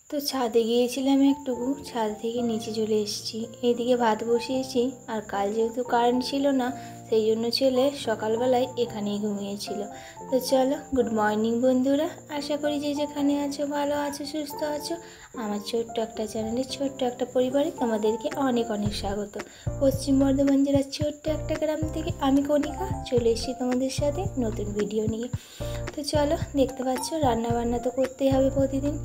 তো ছাদে গিয়েছিলাম একটু, ছাদ থেকে নিচে চলে এসেছি। এইদিকে ভাত বসিয়েছি, আর কাল যেহেতু কারেন্ট ছিল না, সেই জন্য ছেলে সকালবেলায় এখানেই ঘুমিয়েছিল। তো চলো, গুড মর্নিং বন্ধুরা। আশা করি যে যেখানে আছো ভালো আছো, সুস্থ আছো। আমার ছোট্ট একটা চ্যানেলে, ছোট্ট একটা পরিবারে তোমাদেরকে অনেক অনেক স্বাগত। পশ্চিম বর্ধমান জেলার ছোট্ট একটা গ্রাম থেকে আমি কণিকা চলে এসেছি তোমাদের সাথে নতুন ভিডিও নিয়ে। তো চলো, দেখতে পাচ্ছ রান্না বান্না তো করতেই হবে প্রতিদিন,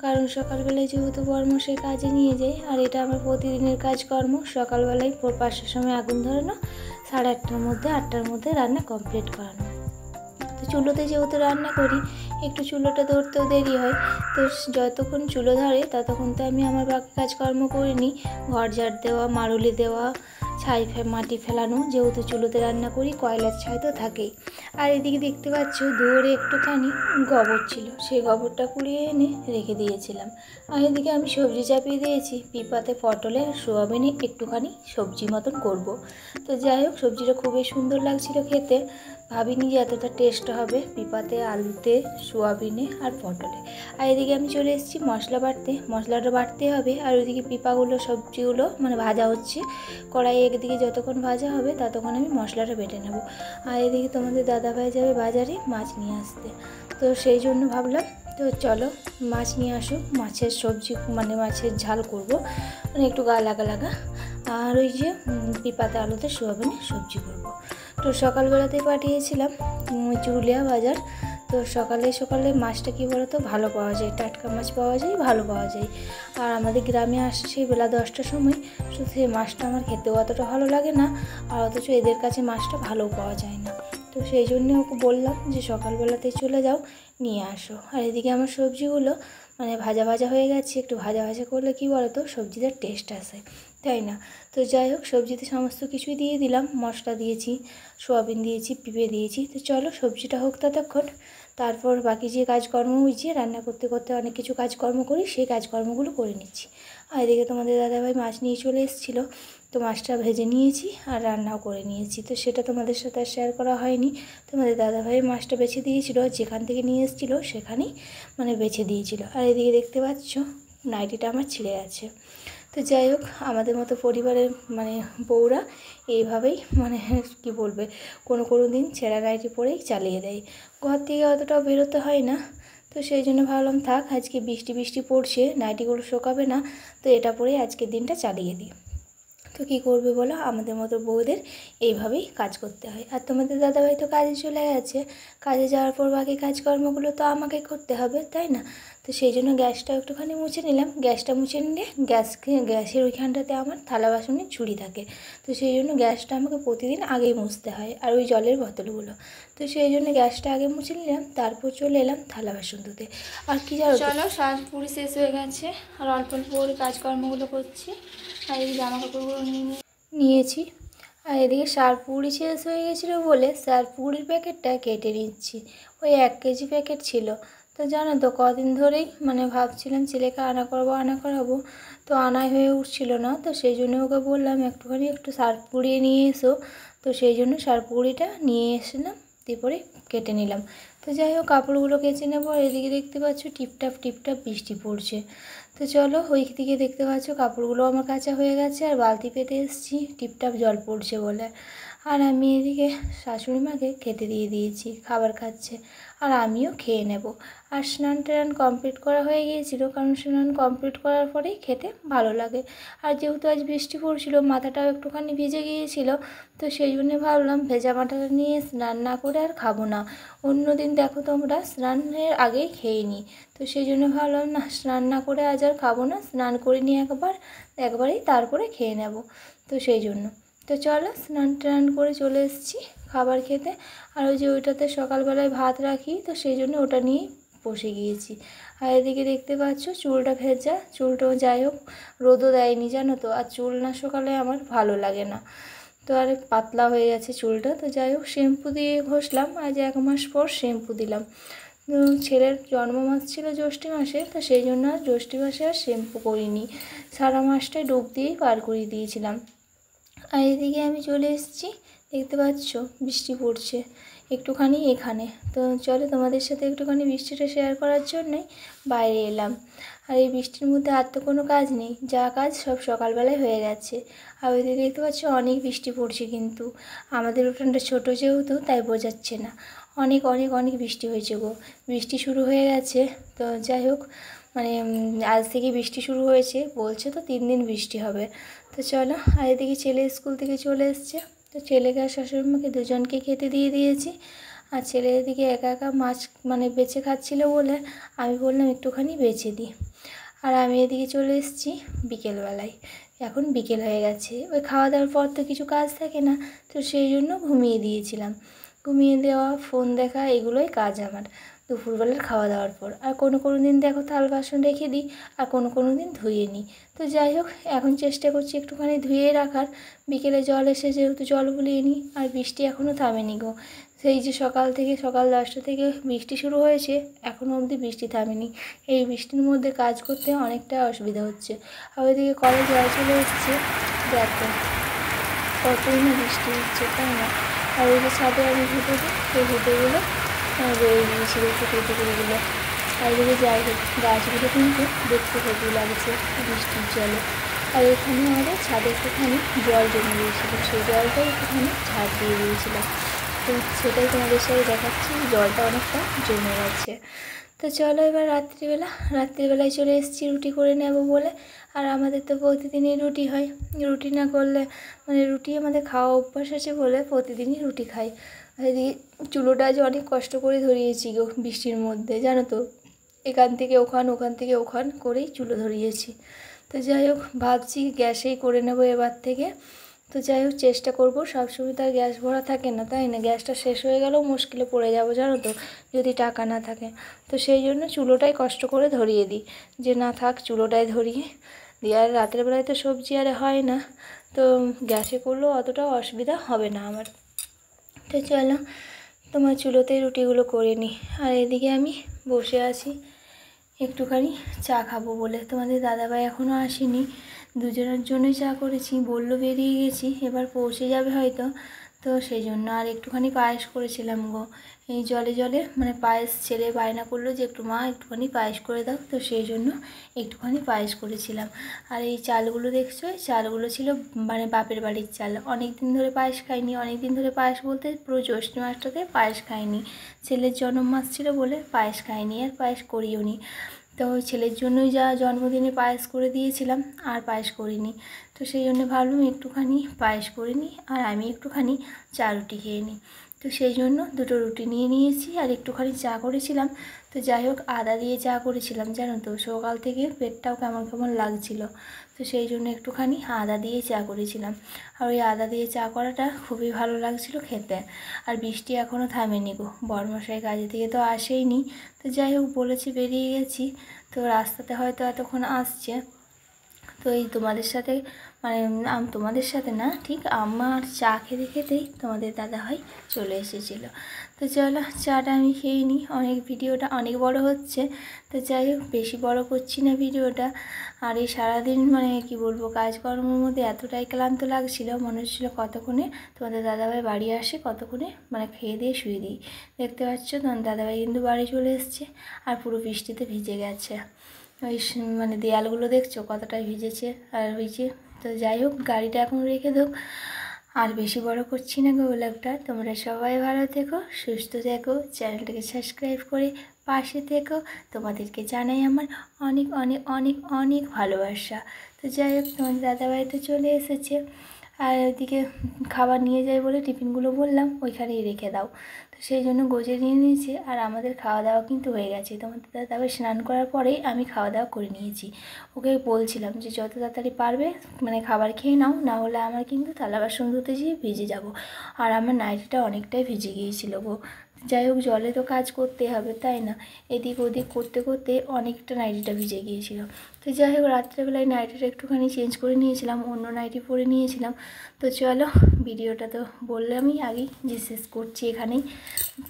কারণ সকালবেলায় যেহেতু বর্মশাই কাজে নিয়ে যায়, আর এটা আমার প্রতিদিনের কাজকর্ম। সকালবেলায় 5টার সময় আগুন ধরানো, 8:30-8টার মধ্যে রান্না কমপ্লিট করানো। তো চুলোতে যেহেতু রান্না করি, একটু চুলোটা ধরতেও দেরি হয়। তো যতক্ষণ চুলো ধরে ততক্ষণ তো আমি আমার বাকি কাজকর্ম করিনি। ঘর ঝাড় দেওয়া, মারুলি দেওয়া, ছাই মাটি ফেলানো, যেহেতু চুলোতে রান্না করি কয়লার ছাই তো থাকেই। আর এদিকে দেখতে পাচ্ছ দুয়ারে একটুখানি গোবর ছিল, সেই গোবরটা কুড়িয়ে এনে রেখে দিয়েছিলাম। আর এদিকে আমি সবজি চাপিয়ে দিয়েছি, পিপাতে পটলে আর সোয়াবিনে একটুখানি সবজি মতন করব। তো যাই হোক, সবজিটা খুবই সুন্দর লাগছিল খেতে। ভাবিনি যে এতটা টেস্ট হবে পিপাতে, আলুতে, সোয়াবিনে আর পটলে। আর এদিকে আমি চলে এসেছি মশলা বাটতে। মশলাটা বাটতে হবে, আর ওইদিকে পিপাগুলো, সবজিগুলো মানে ভাজা হচ্ছে কড়াইয়ে। একদিকে যতক্ষণ ভাজা হবে ততক্ষণ আমি মশলাটা বেটে নেব। আর এদিকে তোমাদের দাদাভাই যাবে বাজারে মাছ নিয়ে আসতে। তো সেই জন্য ভাবলাম, তো চলো মাছ নিয়ে আসুক, মাছের সবজি মানে মাছের ঝাল করব, মানে একটু গা লাগা লাগা। আর ওই যে পিপাতে আলুতে সোয়াবিনে সবজি করব। তো সকালবেলাতেই পাঠিয়েছিলাম চুরুলিয়া বাজার। তো সকালে সকালে মাছটা কী বলো তো ভালো পাওয়া যায়, টাটকা মাছ পাওয়া যায়, ভালো পাওয়া যায়। আর আমাদের গ্রামে আসছে বেলা 10টার সময়, শুধু সেই মাছটা আমার খেতেও অতটা ভালো লাগে না, আর অথচ এদের কাছে মাছটা ভালোও পাওয়া যায় না। তো সেই জন্যে ওকে বললাম যে সকালবেলাতেই চলে যাও, নিয়ে আসো। আর এদিকে আমার সবজিগুলো মানে ভাজা ভাজা হয়ে গেছে। একটু ভাজা ভাজা করলে কী বলো তো সবজিটার টেস্ট আসে, তাই না? তো যাই হোক, সবজিতে সমস্ত কিছুই দিয়ে দিলাম, মশলা দিয়েছি, সোয়াবিন দিয়েছি, পেঁপে দিয়েছি। তো চলো সবজিটা হোক ততক্ষণ, তারপর বাকি যে কাজকর্ম হয়েছে রান্না করতে করতে অনেক কিছু কাজকর্ম করি, সেই কাজকর্মগুলো করে নিচ্ছি। আর এদিকে তোমাদের দাদাভাই মাছ নিয়ে চলে এসেছিলো, তো মাছটা ভেজে নিয়েছি আর রান্নাও করে নিয়েছি। তো সেটা তোমাদের সাথে আর শেয়ার করা হয়নি। তোমাদের দাদাভাই মাছটা বেছে দিয়েছিল, যেখান থেকে নিয়ে এসেছিলো সেখানেই মানে বেছে দিয়েছিল। আর এদিকে দেখতে পাচ্ছ নাইটিটা আমার ছিঁড়ে আছে। তো যাই হোক, আমাদের মতো পরিবারের মানে বউরা এইভাবেই মানে কি বলবে, কোনো দিন ছেঁড়া নাইটি পরেই চালিয়ে দেয়। ঘর থেকে অতটাও বেরোতে হয় না। তো সেই জন্য ভাবলাম থাক, আজকে বৃষ্টি পড়ছে, নাইটিগুলো শোকাবে না, তো এটা পরেই আজকের দিনটা চালিয়ে দিই। তো কী করবে বলো, আমাদের মতো বউদের এইভাবেই কাজ করতে হয়। আর তোমাদের দাদাভাই তো কাজে চলে গেছে, কাজে যাওয়ার পর বাকি কাজকর্মগুলো তো আমাকে করতে হবে, তাই না? তো সেই জন্য গ্যাসটা একটুখানি মুছে নিলাম। গ্যাসটা মুছে নিলে গ্যাসের ওইখানটাতে আমার থালা বাসনের ঝুড়ি থাকে, তো সেই জন্য গ্যাসটা আমাকে প্রতিদিন আগেই মুছতে হয়, আর ওই জলের বোতলগুলো। তো সেই জন্য গ্যাসটা আগে মুছে নিলাম, তারপর চলে এলাম থালা বাসন ধুতে। আর কি জানো, চলো সাজ পুরি শেষ হয়ে গেছে, আর অল্প অল্প করে কাজকর্মগুলো করছি। আর এই জামা কাপড়গুলো নিয়েছি। আর এদিকে সারপুরি শেষ হয়ে গেছিলো বলে সারপুরির প্যাকেটটা কেটে নিচ্ছি। ওই 1 কেজি প্যাকেট ছিল। তো জানো তো কদিন ধরেই মানে ভাবছিলাম ছেলেকে আনা করাবো, তো আনাই হয়ে উঠছিল না। তো সেই জন্য ওকে বললাম একটু সারপুরি নিয়ে এসো। তো সেই জন্য সারপুরিটা নিয়ে এসেছিলাম, তারপরে কেটে নিলাম। তো যাই হোক, কাপড়গুলো কেচে নেবো। এদিকে দেখতে পাচ্ছ টিপটাপ বৃষ্টি পড়ছে। তো চলো, ওই দিকে দেখতে পাচ্ছ কাপড়গুলো আমার কাচা হয়ে গেছে, আর বালতি পেতে এসেছি টিপটাপ জল পড়ছে বলে। আর আমি এদিকে শাশুড়ি মাকে খেতে দিয়ে দিয়েছি, খাবার খাচ্ছে, আর আমিও খেয়ে নেব। আর স্নান টান কমপ্লিট করা হয়ে গিয়েছিল, কারণ স্নান কমপ্লিট করার পরেই খেতে ভালো লাগে। আর যেহেতু আজ বৃষ্টি পড়ছিল, মাথাটাও একটুখানি ভিজে গিয়েছিল, তো সেই জন্য ভাবলাম ভেজা মাথাটা নিয়ে স্নান না করে আর খাবো না। অন্য দিন দেখো তোমরা স্নানের আগেই খেয়ে নিই, তো সেই জন্য ভাবলাম না, স্নান না করে আজ আর খাবো না, স্নান করে নিয়ে একবারেই তারপরে খেয়ে নেব। তো সেই জন্য তো চলো, স্নান টান করে চলে এসেছি খাবার খেতে। আর ওই যে ওইটাতে সকালবেলায় ভাত রাখি, তো সেই জন্য ওটা নিয়েই বসে গিয়েছি। আর এদিকে দেখতে পাচ্ছ চুলটা ভেজা, চুলটাও যাই হোক রোদও দেয়নি জানো তো, আর চুল না শুকালে আমার ভালো লাগে না। তো আর পাতলা হয়ে গেছে চুলটা। তো যাই হোক, শ্যাম্পু দিয়ে ঘষলাম, আজ 1 মাস পর শ্যাম্পু দিলাম। ছেলের জন্ম মাস ছিল জ্যৈষ্ঠী মাসে, তো সেই জন্য আর জ্যৈষ্ঠী মাসে আর শ্যাম্পু করিনি, সারা মাসটাই ডুব দিয়েই পার করিয়ে দিয়েছিলাম। আর এদিকে আমি চলে এসেছি, দেখতে পাচ্ছ বৃষ্টি পড়ছে। একটুখানি এখানে। তো চলো তোমাদের সাথে একটুখানি বৃষ্টিটা শেয়ার করার জন্যই বাইরে এলাম। আর এই বৃষ্টির মধ্যে আর তো কোনো কাজ নেই, যা কাজ সব সকালবেলায় হয়ে গেছে। আর ওইদিকে দেখতে পাচ্ছ অনেক বৃষ্টি পড়ছে, কিন্তু আমাদের উঠানটা ছোটো যেহেতু তাই বোঝাচ্ছে না। অনেক অনেক অনেক বৃষ্টি হয়েছে গো, বৃষ্টি শুরু হয়ে গেছে। তো যাই হোক, মানে আজ থেকে বৃষ্টি শুরু হয়েছে, বলছে তো 3 দিন বৃষ্টি হবে। তো চলো, আর এদিকে ছেলে স্কুল থেকে চলে এসছে। তো ছেলেকে আর শাশুড়িমাকে দুজনকে খেতে দিয়ে দিয়েছি। আর ছেলে এদিকে একা একা মাছ মানে বেছে খাচ্ছিল বলে আমি বললাম একটুখানি বেছে দিই। আর আমি এদিকে চলে এসেছি বিকেলবেলায়। এখন বিকেল হয়ে গেছে, ওই খাওয়া দাওয়ার পর তো কিছু কাজ থাকে না, তো সেই জন্য ঘুমিয়ে দিয়েছিলাম। ঘুমিয়ে দেওয়া, ফোন দেখা, এগুলোই কাজ আমার দুপুরবেলার খাওয়া দাওয়ার পর। আর কোনো দিন দেখো থাল বাসন রেখে দিই, আর কোনো দিন ধুয়ে নিই। তো যাই হোক, এখন চেষ্টা করছি একটুখানি ধুয়ে রাখার। বিকেলে জল এসে যেহেতু জল বুলিয়ে নিই। আর বৃষ্টি এখনও থামেনি গো, সেই যে সকাল 10টা থেকে বৃষ্টি শুরু হয়েছে, এখনও অবধি বৃষ্টি থামেনি। এই বৃষ্টির মধ্যে কাজ করতে অনেকটা অসুবিধা হচ্ছে। আর ওইদিকে কলে জল চলে এসেছে, দেখো কতই না বৃষ্টি হচ্ছে, তাই না? আর ওই যে ছাদে আমি ঘুঁটে দিই, সেই ঘুঁটেগুলো রয়ে গিয়েছিল ছোটো টুকরোগুলো। আর এদিকে যাই হোক, গাছগুলো কিন্তু দেখতে হেভি লাগছে বৃষ্টির জলে। আর এখানে আমাদের ছাদে একটুখানি জল জমে গিয়েছিল, সেই জলটাই একটুখানি ঝাড় দিয়ে দিয়েছিলাম। তো সেটাই তোমাদের সাথে দেখাচ্ছি, জলটা অনেকটা জমে গেছে। তো চলো এবার রাত্রিবেলায় চলে এসেছি রুটি করে নেব বলে। আর আমাদের তো প্রতিদিনই রুটি হয়, রুটি না করলে মানে রুটি আমাদের খাওয়া অভ্যাস আছে বলে প্রতিদিনই রুটি খাই। এদিকে চুলোটা আজ অনেক কষ্ট করে ধরিয়েছি গো বৃষ্টির মধ্যে, জানো তো, এখান থেকে ওখান করেই চুলো ধরিয়েছি। তো যাই হোক, ভাবছি গ্যাসেই করে নেবো এবার থেকে। তো যাই হোক, চেষ্টা করবো, সবসময় তো আর গ্যাস ভরা থাকে না, তাই না? গ্যাসটা শেষ হয়ে গেলেও মুশকিলে পড়ে যাবো, জানো তো, যদি টাকা না থাকে। তো সেই জন্য চুলোটাই কষ্ট করে ধরিয়ে দিই, যে না থাক চুলোটাই ধরিয়ে দিই। আর রাতের বেলায় তো সবজি আর হয় না, তো গ্যাসে করলেও অতটাও অসুবিধা হবে না আমার। তো চলো, তোমার চুলোতেই রুটিগুলো করে নিই। আর এদিকে আমি বসে আছি একটুখানি চা খাবো বলে। তোমাদের দাদাভাই এখনও আসেনি, দুজনের জন্যই চা করেছি, বললো বেরিয়ে গেছি, এবার পৌঁছে যাবে হয়তো। তো সেই জন্য আর একটুখানি পায়েস করেছিলাম গো, এই জলে মানে পায়েস। ছেলে বায়না করলো যে একটুখানি পায়েস করে দাও, তো সেই জন্য একটুখানি পায়েস করেছিলাম। আর এই চালগুলো দেখছো, এই চালগুলো ছিল মানে বাপের বাড়ির চাল। অনেক দিন ধরে পায়েস খাইনি, অনেক দিন ধরে পায়েস বলতে পুরো জ্যৈষ্ঠ মাসটাতে পায়েস খাইনি। ছেলের জন্ম মাস ছিল বলে পায়েস খাইনি, আর পায়েস করিও নি। তো ছেলের জন্যই যা জন্মদিনে পায়েস করে দিয়েছিলাম, আর পায়েস করিনি। তো সেই জন্য ভাবলাম একটুখানি পায়েস করে নিই, আর আমি একটুখানি চা রুটি খেয়ে নিই। তো সেই জন্য 2টো রুটি নিয়ে নিয়েছি, আর একটুখানি চা করেছিলাম। তো যাই হোক, আদা দিয়ে চা করেছিলাম, জানো তো, সকাল থেকে পেটটাও কেমন কেমন লাগছিল, তো সেই জন্য একটুখানি আদা দিয়ে চা করেছিলাম। আর ওই আদা দিয়ে চা করাটা খুবই ভালো লাগছিল খেতে। আর বৃষ্টি এখনও থামেনি গো, বরমশাই কাজে থেকে তো আসেইনি। তো যাই হোক, বলেছি বেরিয়ে গেছি, তো রাস্তাতে হয়তো এতক্ষণ আসছে। তো এই তোমাদের সাথে মানে তোমাদের সাথে না, ঠিক আমার চা খেতে খেতেই তোমাদের দাদাভাই চলে এসেছিলো। তো চলো, চাটা আমি খেয়ে নিই, ভিডিওটা অনেক বড় হচ্ছে। তো যাই হোক, বেশি বড় করছি না ভিডিওটা। আর এই সারাদিন মানে কি বলবো, কাজকর্মের মধ্যে এতটাই ক্লান্ত লাগছিল, মনে হচ্ছিলো কতক্ষণে তোমাদের দাদাভাই বাড়ি আসে, কতক্ষণে মানে খেয়ে দিয়ে শুয়ে দিই। দেখতে পাচ্ছ তোমার দাদাভাই কিন্তু বাড়ি চলে এসছে, আর পুরো বৃষ্টিতে ভিজে গেছে। ওই মানে দেয়ালগুলো দেখছো কতটাই ভিজেছে আর ভিজে। তো যাই হোক, গাড়িটা এখন রেখে দাও, আর বেশি বড় করছি না গো ব্লগটা। তোমরা সবাই ভালো থেকো, সুস্থ থেকো, চ্যানেলটাকে সাবস্ক্রাইব করে পাশে থেকো। তোমাদেরকে জানাই আমার অনেক অনেক অনেক অনেক ভালোবাসা। তো যাই হোক, তোমার দাদাভাই তো চলে এসেছে, আর ওইদিকে খাবার নিয়ে যাই বলে টিফিনগুলো বললাম ওইখানেই রেখে দাও, তো সেই জন্য গোজে নিয়ে নিয়েছি। আর আমাদের খাওয়া দাওয়া কিন্তু হয়ে গেছে, তোমাদের দাদাভাই স্নান করার পরেই আমি খাওয়া দাওয়া করে নিয়েছি। ওকে বলছিলাম যে যত তাড়াতাড়ি পারবে মানে খাবার খেয়ে নাও, না হলে আমার কিন্তু থালা বাসন ধুতে যেয়ে ভিজে যাব। আর আমার নাইটিটা অনেকটাই ভিজে গিয়েছিল গো। যাই হোক, জলে তো কাজ করতে হবে, তাই না? এদিক ওদিক করতে করতে অনেকটা নাইটিটা ভিজে গিয়েছিল। তো যাই হোক, রাত্রেবেলায় নাইটিটা একটুখানি চেঞ্জ করে নিয়েছিলাম, অন্য নাইটি পরে নিয়েছিলাম। তো চলো, ভিডিওটা তো বললামই আগেই যে শেষ করছি এখানেই।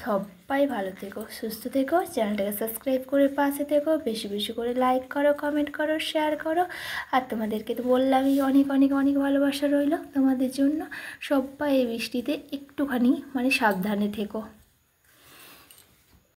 সবাই ভালো থেকো, সুস্থ থেকো, চ্যানেলটাকে সাবস্ক্রাইব করে পাশে থেকো, বেশি বেশি করে লাইক করো, কমেন্ট করো, শেয়ার করো। আর তোমাদেরকে তো বললামই অনেক অনেক অনেক ভালোবাসা রইল তোমাদের জন্য। সবাই এই বৃষ্টিতে একটুখানি মানে সাবধানে থেকো।